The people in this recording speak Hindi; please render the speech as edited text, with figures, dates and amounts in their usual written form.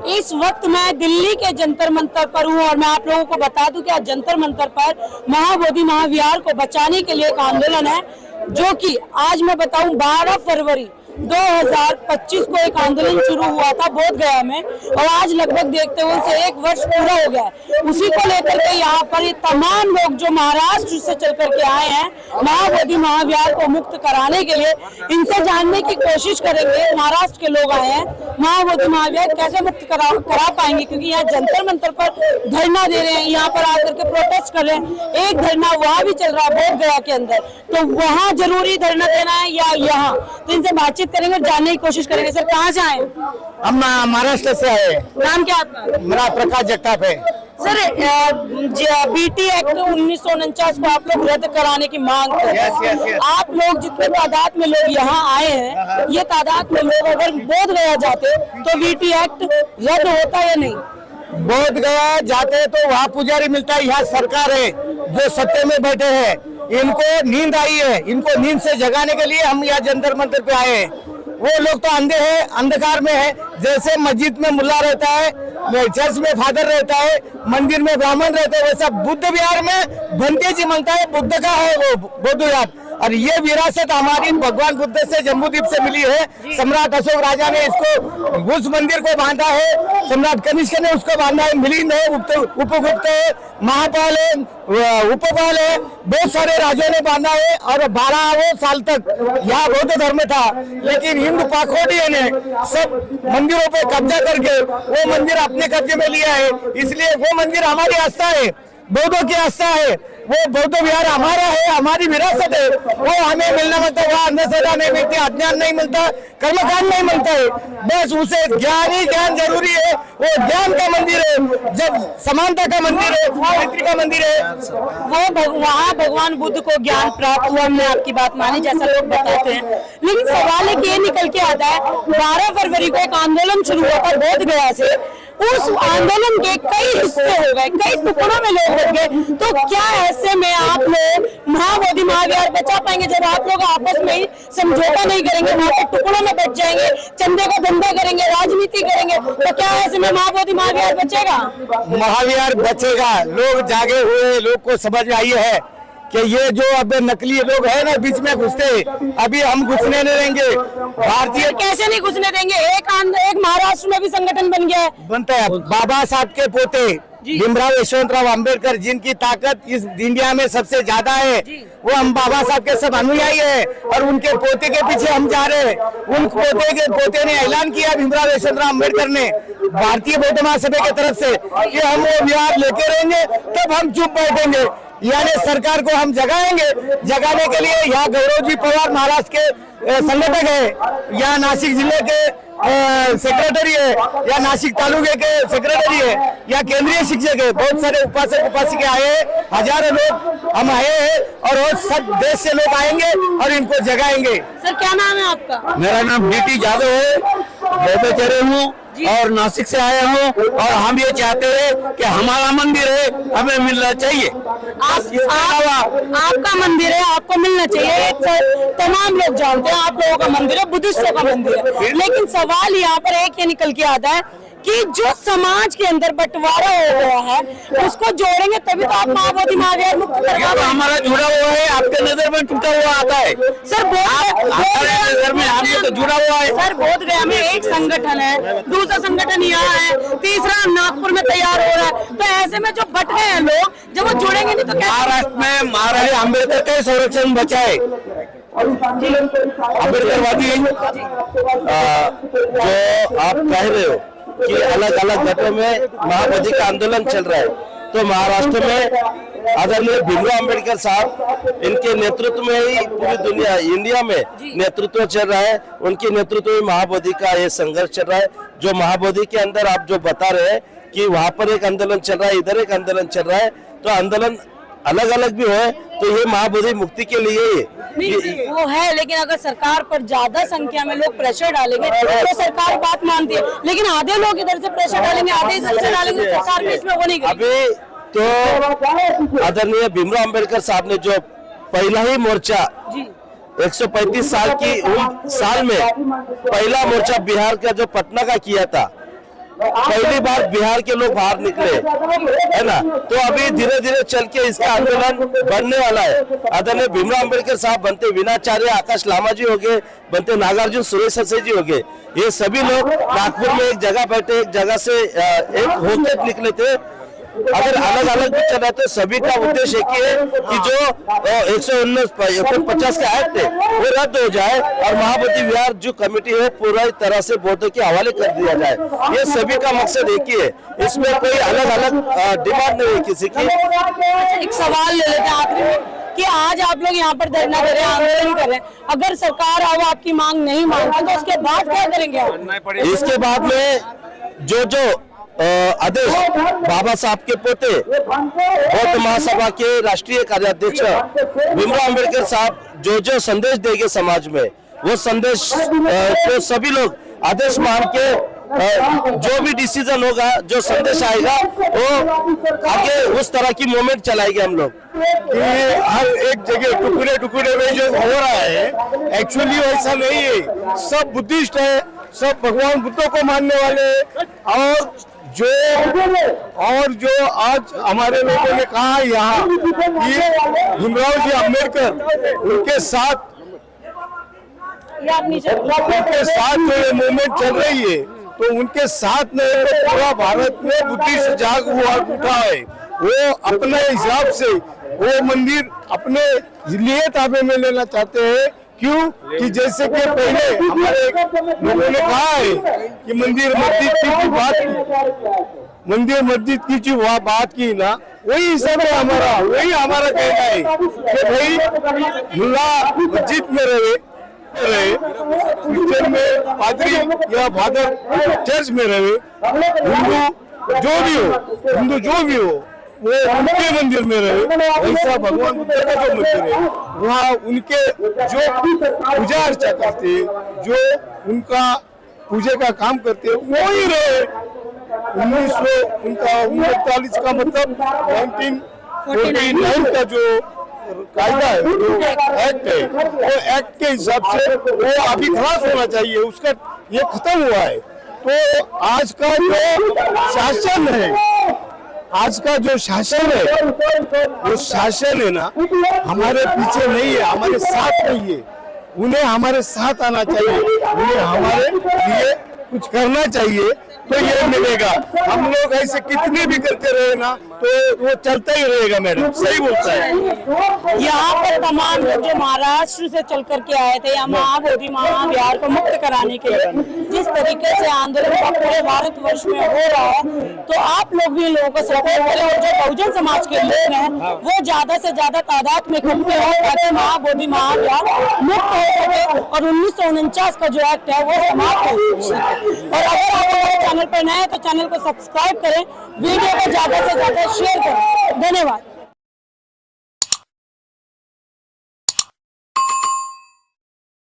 इस वक्त मैं दिल्ली के जंतर मंतर पर हूं और मैं आप लोगों को बता दूं कि आज जंतर मंतर पर महाबोधि महाविहार को बचाने के लिए एक आंदोलन है, जो कि आज मैं बताऊं 12 फरवरी 2025 को एक आंदोलन शुरू हुआ था बोध गया में और आज लगभग देखते हुए उसे 1 वर्ष पूरा हो गया। उसी को लेकर के यहाँ पर ये तमाम लोग जो महाराष्ट्र से चल करके आए हैं महाबोधि महाविहार को मुक्त कराने के लिए, इनसे जानने की कोशिश करेंगे। महाराष्ट्र के लोग आए हैं, महाबोधि महाविहार कैसे मुक्त करा पाएंगे, क्योंकि यहाँ जंतर मंतर पर धरना दे रहे हैं, यहाँ पर आकर के प्रोटेस्ट कर रहे हैं। एक धरना वहाँ भी चल रहा है बोध गया के अंदर, तो वहाँ जरूरी धरना देना है या यहाँ, तो इनसे बातचीत करेंगे और जानने की कोशिश करेंगे। सर कहाँ से आए? हम महाराष्ट्र से आए। नाम क्या आपका? मेरा प्रकाश जगताप है। सर बीटी एक्ट 1949 को आप लोग रद्द कराने की मांग कर रहे हैं। आप लोग जितने तादाद में लोग यहाँ आए हैं, ये तादाद में लोग अगर बोध गया जाते तो बीटी एक्ट रद्द होता या नहीं? बोध गया जाते तो वहाँ पुजारी मिलता है, यहाँ सरकार है जो सत्ते में बैठे हैं, इनको नींद आई है, इनको नींद से जगाने के लिए हम यहाँ जंतर मंतर पे आए हैं। वो लोग तो अंधे हैं, अंधकार में है। जैसे मस्जिद में मुल्ला रहता है, चर्च में फादर रहता है, मंदिर में ब्राह्मण रहता है, वैसा बुद्ध विहार में भंते जी मांगता है, बुद्ध का है वो बौद्ध विहार। और ये विरासत हमारी भगवान बुद्ध से जम्बूद्वीप से मिली है। सम्राट अशोक राजा ने इसको उस मंदिर को बांधा है, सम्राट कनिष्क ने उसको बांधा है, मिलिंद है, उपगुप्त है, महापाल है, उपपाल है, बहुत सारे राजाओं ने बांधा है। और 12 साल तक यहाँ बौद्ध धर्म था, लेकिन हिंदू पाखोड़ियों ने सब मंदिरों पे कब्जा करके वो मंदिर अपने कब्जे में लिया है। इसलिए वो मंदिर हमारी आस्था है, बौद्धों की आस्था है, वो बौद्ध विहार हमारा है, हमारी विरासत है। वो हमें मिलना मिलता है, वहाँ अंधश्रद्धा नहीं मिलती, अज्ञान नहीं मिलता, कर्मकांड नहीं मिलता है। बस उसे ज्ञान ही ज्ञान जरूरी है। वो ज्ञान का मंदिर है, जब समानता का मंदिर है, मैत्री का मंदिर है। वो वहाँ भगवान बुद्ध को ज्ञान प्राप्त हुआ, हमने आपकी बात मानी जैसा लोग बताते हैं। लेकिन सवाल एक ये निकल के आता है, 12 फरवरी को एक आंदोलन शुरू हुआ था बोध गया से, उस आंदोलन के कई हिस्से हो गए, कई टुकड़ों में लोग बच गए, तो क्या ऐसे में आप लोग महाबोधि महाविहार बचा पाएंगे जब आप लोग आपस में ही समझौता नहीं करेंगे, वहाँ के टुकड़ों में बच जाएंगे, चंदे का धंधा करेंगे, राजनीति करेंगे, तो क्या ऐसे में महाबोधि महाविहार बचेगा? महाविहार बचेगा। लोग जागे हुए, लोग को समझ में आई है कि ये जो अब नकली लोग है ना बीच में घुसते, अभी हम घुसने नहीं देंगे। भारतीय कैसे नहीं घुसने देंगे? एक महाराष्ट्र में भी संगठन बन गया है, बनता है। बाबा साहब के पोते भीमराव यशवंतराव अंबेडकर, जिनकी ताकत इस इंडिया में सबसे ज्यादा है, वो हम बाबा साहब के सब अनुयायी है और उनके पोते के पीछे हम जा रहे हैं। उन पोते ने ऐलान किया, भीमराव यशवंतराव अंबेडकर ने भारतीय बौद्ध महासभा की तरफ से, कि हम वो विहार लेके रहेंगे, तब हम चुप बैठेंगे। यानी सरकार को हम जगाएंगे। जगाने के लिए यहाँ गौरव जी पवार महाराष्ट्र के संगठक है, यहाँ नासिक जिले के सेक्रेटरी है, या नासिक तालुके के सेक्रेटरी है, या केंद्रीय शिक्षक है, बहुत सारे उपासक उपासिका आए हैं, हजारों लोग हम आए हैं और वो सब देश से लोग आएंगे और इनको जगाएंगे। सर क्या नाम है आपका? मेरा नाम बीटी यादव है, बौद्ध हूँ और नासिक से आया हूँ, और हम ये चाहते हैं कि हमारा मंदिर है, हमें मिलना चाहिए। आपका मंदिर है, आपको मिलना चाहिए, तमाम लोग जानते हैं आप लोगों का मंदिर है, बुद्धिस्टों का मंदिर है। लेकिन सवाल यहाँ पर एक ये निकल के आता है कि जो समाज के अंदर बंटवारा हो गया है, उसको जोड़ेंगे तभी तो आप महाबोधि महाविहार मुक्त कर पाएंगे। हमारा जुड़ा हुआ है, आपके नजर में टूटा हुआ आता है। सर नजर में हमने तो जुड़ा हुआ है। सर बोध गया में एक संगठन है, दूसरा संगठन यहाँ है, तीसरा नागपुर में तैयार हो रहा है, तो ऐसे में जो बट गए हैं लोग, जब वो जुड़ेंगे नहीं तो क्या? महाराष्ट्र में महाराजा अम्बेडकर का संरक्षण बचा है। अम्बेडकरवादी जो आप कह रहे हो कि अलग अलग घटों में महाबोधि का आंदोलन चल रहा है, तो महाराष्ट्र में आदरणीय भीमराव अम्बेडकर साहब, इनके नेतृत्व में ही पूरी दुनिया इंडिया में नेतृत्व चल रहा है। उनके नेतृत्व में महाबोधि का ये संघर्ष चल रहा है। जो महाबोधि के अंदर आप जो बता रहे हैं कि वहाँ पर एक आंदोलन चल रहा है, इधर एक आंदोलन चल रहा है, तो आंदोलन अलग अलग भी है, तो ये महाबोधि मुक्ति के लिए वो है। लेकिन अगर सरकार पर ज्यादा संख्या में लोग प्रेशर डालेंगे तो सरकार बात मानती है, लेकिन आधे लोग इधर से प्रेशर डालेंगे, आधे इधर से डालेंगे, सरकार भी इसमें वो नहीं करेगी। अभी तो आदरणीय भीमराव अम्बेडकर साहब ने जो पहला ही मोर्चा 135 साल की साल में पहला मोर्चा बिहार का जो पटना का किया था, पहली बार बिहार के लोग बाहर निकले, है ना। तो अभी धीरे धीरे चल के इसका आंदोलन बढ़ने वाला है। आदरणीय भीमराव अम्बेडकर साहब बनते विनाचार्य आकाश लामा जी हो गए, बनते नागार्जुन सुरेश जी हो गए, ये सभी लोग नागपुर में एक जगह बैठे, एक जगह से एक होकर निकले थे। अगर अलग अलग भी चल रहा तो सभी का उद्देश्य एक ही है कि जो 149 का एक्ट है वो रद्द हो जाए और महाबोधि विहार जो कमेटी है पूरी तरह से बौद्धों के हवाले कर दिया जाए। ये सभी का मकसद एक ही है, इसमें कोई अलग अलग डिमांड नहीं है किसी की। एक सवाल ले लेते हैं आखिरी में कि आज आप लोग यहाँ पर धरना दे रहे हैं, आंदोलन कर रहे हैं, अगर सरकार अब आपकी मांग नहीं मानती तो उसके बाद क्या करेंगे आप? इसके बाद में जो आदेश बाबा साहब के पोते बौद्ध महासभा के राष्ट्रीय कार्याध्यक्ष भीमराव अम्बेडकर साहब जो संदेश देंगे समाज में, वो संदेश तो सभी लोग आदेश मान के जो भी डिसीजन होगा, जो संदेश आएगा वो आगे उस तरह की मूवमेंट चलाएंगे हम लोग। हर एक जगह टुकड़े टुकड़े में जो हो रहा है एक्चुअली वैसा नहीं है। सब बुद्धिस्ट है, सब भगवान बुद्ध को मानने वाले हैं। और जो आज हमारे लोगों ने कहा यहाँ कि भीमराव जी अम्बेडकर उनके साथ जो ये मूवमेंट चल रही है, तो उनके साथ नहीं तो पूरा भारत में बुद्धिस्ट जाग हुआ उठा है। वो अपने हिसाब से वो मंदिर अपने लिए ताबे में लेना चाहते हैं। क्यों कि जैसे कि पहले हमारे लोगों ने कहा है कि मंदिर मस्जिद की जो बात की ना, वही हिसाब है हमारा, वही हमारा कहना है कि भाई मुल्ला मस्जिद में रहे, क्रिश्चियन में पादरी या फादर चर्च में रहे, हिंदू जो भी हो वो उनके मंदिर में रहे। ऐसा भगवान बुद्ध का जो मंदिर है वहाँ उनके जो पूजा अर्चा करते, जो उनका पूजा का काम करते वो ही रहे। 1939 का मतलब 1949 का जो कायदा है, जो एक्ट है, वो एक्ट के हिसाब से वो अभी खलास होना चाहिए, उसका ये खत्म हुआ है। तो आज का जो शासन है, वो शासन है ना, हमारे पीछे नहीं है, हमारे साथ नहीं है। उन्हें हमारे साथ आना चाहिए, उन्हें हमारे लिए कुछ करना चाहिए, तो ये मिलेगा। हम लोग ऐसे कितने भी करते रहे ना तो वो चलता ही रहेगा। मैडम सही बोलता है। यहाँ पर तमाम लोग जो महाराष्ट्र से चल करके आए थे यहाँ महाबोधि महाविहार को मुक्त कराने के लिए, जिस तरीके से आंदोलन पूरे भारतवर्ष में हो रहा है, तो आप लोग भी लोगों को सपोर्ट करें और जो बहुजन समाज के लोग हैं वो ज्यादा से ज्यादा तादाद में इकट्ठे हो ताकि महाबोधि महाविहार मुक्त हो सके और 1949 का जो एक्ट है वो समाप्त हो सके। और अगर आप हमारे चैनल पर नए हैं तो चैनल को सब्सक्राइब करें, वीडियो को ज्यादा से ज्यादा शेयर करें। धन्यवाद।